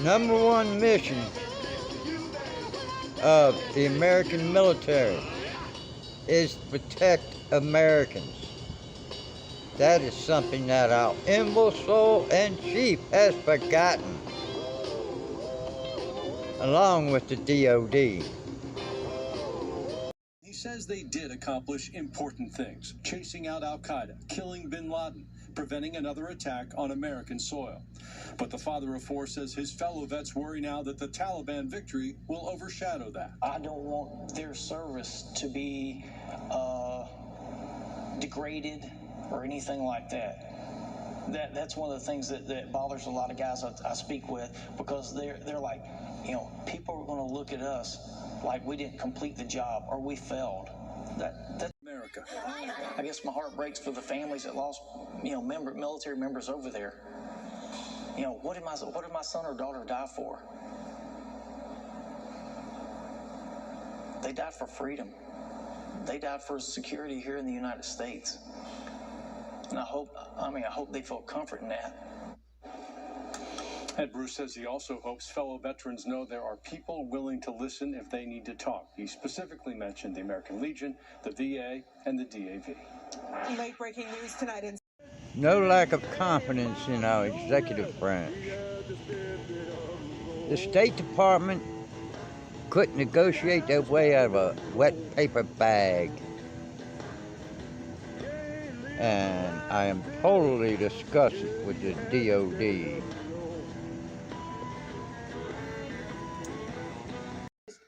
number one mission of the American military is to protect Americans. That is something that our imbecile and chief has forgotten, along with the DOD. He says they did accomplish important things, chasing out Al Qaeda, killing bin Laden, preventing another attack on American soil. But the father of four says his fellow vets worry now that the Taliban victory will overshadow that. I don't want their service to be degraded or anything like that. That's one of the things that bothers a lot of guys I speak with, because they're like, people are going to look at us like we didn't complete the job or we failed. That's America. I guess my heart breaks for the families that lost, military members over there. What did my son or daughter die for? They died for freedom. They died for security here in the United States. And I hope they feel comfort in that. Ed Bruce says he also hopes fellow veterans know there are people willing to listen if they need to talk. He specifically mentioned the American Legion, the VA, and the DAV. Late breaking news tonight. No lack of confidence in our executive branch. The State Department couldn't negotiate their way out of a wet paper bag. And I am totally disgusted with the DOD.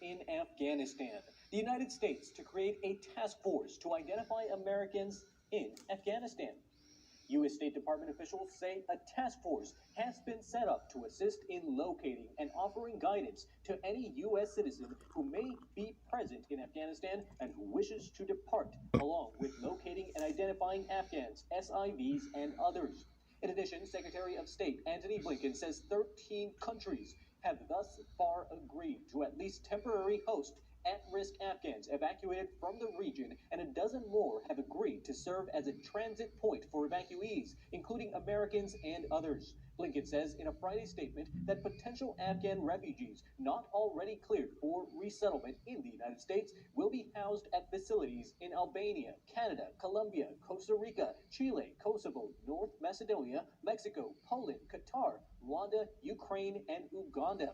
In Afghanistan, the United States to create a task force to identify Americans in Afghanistan. U.S. State Department officials say a task force has been set up to assist in locating and offering guidance to any U.S. citizen who may be present in Afghanistan and who wishes to depart, along with locating and identifying Afghans, SIVs, and others. In addition, Secretary of State Antony Blinken says 13 countries have thus far agreed to at least temporarily host at-risk Afghans evacuated from the region, and a dozen more have agreed to serve as a transit point for evacuees, including Americans and others. Blinken says in a Friday statement that potential Afghan refugees not already cleared for resettlement in the United States will be housed at facilities in Albania, Canada, Colombia, Costa Rica, Chile, Kosovo, North Macedonia, Mexico, Poland, Qatar, Rwanda, Ukraine, and Uganda.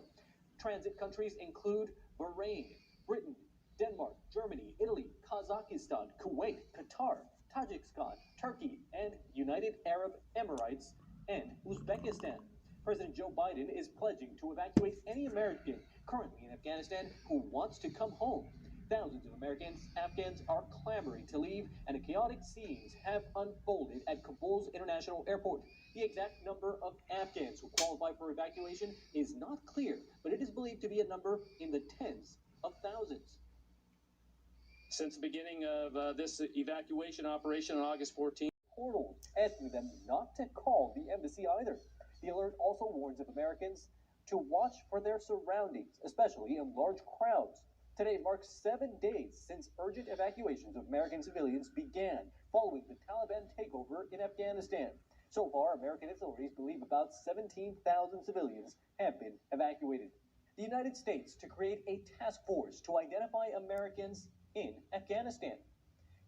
Transit countries include Bahrain, Britain, Denmark, Germany, Italy, Kazakhstan, Kuwait, Qatar, Tajikistan, Turkey, and United Arab Emirates, and Uzbekistan. President Joe Biden is pledging to evacuate any American currently in Afghanistan who wants to come home. Thousands of Afghans are clamoring to leave, and chaotic scenes have unfolded at Kabul's International Airport. The exact number of Afghans who qualify for evacuation is not clear, but it is believed to be a number in the tens of thousands. Since the beginning of this evacuation operation on August 14th, portals asking them not to call the embassy either. The alert also warns of Americans to watch for their surroundings, especially in large crowds. Today marks 7 days since urgent evacuations of American civilians began following the Taliban takeover in Afghanistan. So far, American authorities believe about 17,000 civilians have been evacuated. The United States to create a task force to identify Americans in Afghanistan.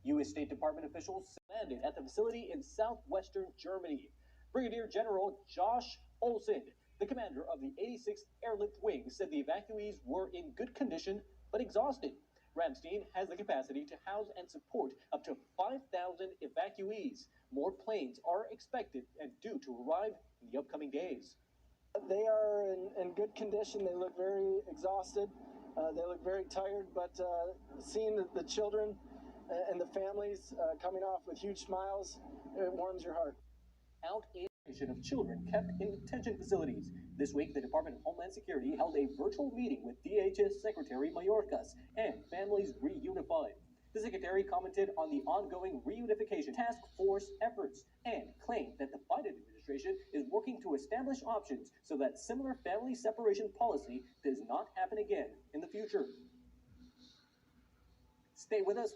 U.S. State Department officials landed at the facility in southwestern Germany. Brigadier General Josh Olson, the commander of the 86th Airlift Wing, said the evacuees were in good condition but exhausted. Ramstein has the capacity to house and support up to 5,000 evacuees. More planes are expected and due to arrive in the upcoming days. They are in good condition. They look very exhausted. They look very tired, but seeing the children and the families coming off with huge smiles, it warms your heart. Out in of children kept in detention facilities. This week, the Department of Homeland Security held a virtual meeting with DHS Secretary Mayorkas and families reunified. The secretary commented on the ongoing reunification task force efforts and claimed that the Biden administration is working to establish options so that similar family separation policy does not happen again in the future. Stay with us.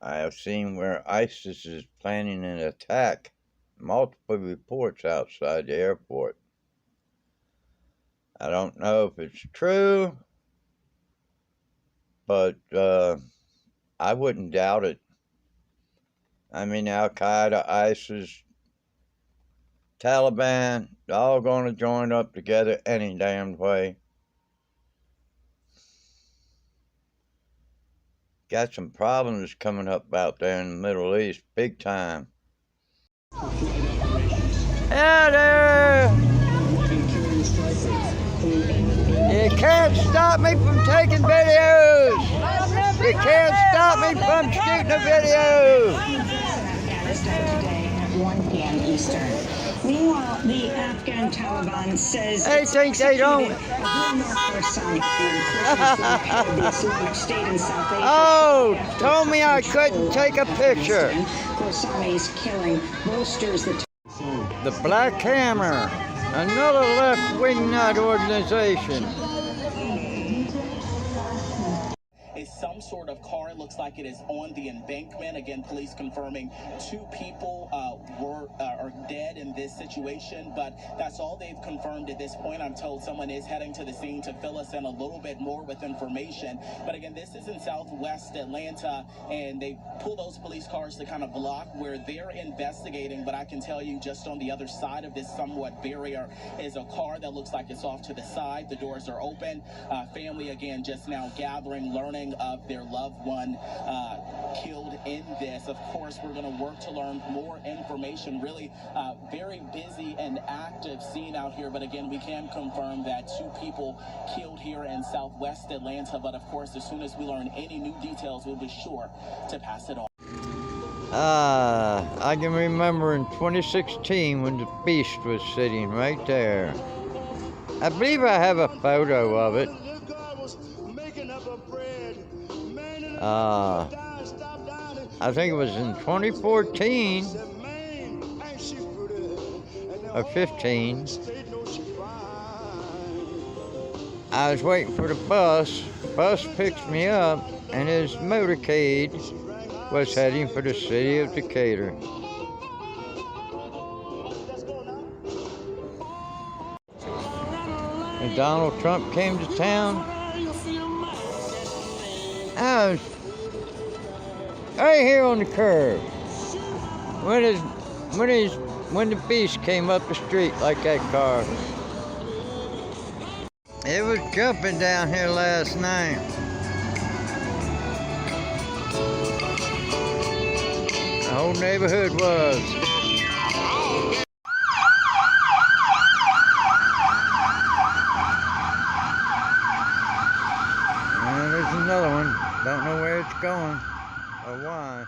I have seen where ISIS is planning an attack. Multiple reports outside the airport. I don't know if it's true, but I wouldn't doubt it. I mean, Al-Qaeda, ISIS, Taliban, they're all going to join up together any damn way. Got some problems coming up out there in the Middle East, big time. Hey there! You can't stop me from taking videos! You can't stop me from shooting a video! Afghanistan today at 1 p.m. Eastern. Meanwhile, the Afghan Taliban says They think they don't. the Islamic State in South Asia. Oh, told me I couldn't take a picture. Khorsami's killing bolsters the Black Hammer, another left-wing nut organization. Is some sort of car. It looks like it is on the embankment. Again, police confirming 2 people are dead in this situation, but that's all they've confirmed at this point. I'm told someone is heading to the scene to fill us in a little bit more with information. But again, this is in southwest Atlanta, and they pull those police cars to kind of block where they're investigating. But I can tell you, just on the other side of this somewhat barrier is a car that looks like it's off to the side. The doors are open. Family, again, just now gathering, learning of their loved one killed in this. Of course, we're going to work to learn more information. Really very busy and active scene out here. But again, we can confirm that 2 people killed here in southwest Atlanta. But of course, as soon as we learn any new details, we'll be sure to pass it on. I can remember in 2016 when the Beast was sitting right there. I believe I have a photo of it. I think it was in 2014 or 15. I was waiting for the bus. Bus picks me up, and his motorcade was heading for the city of Decatur. And Donald Trump came to town. I was right here on the curb when the Beast came up the street like that car. It was jumping down here last night. The whole neighborhood was. And there's another one. Don't know where it's going or why.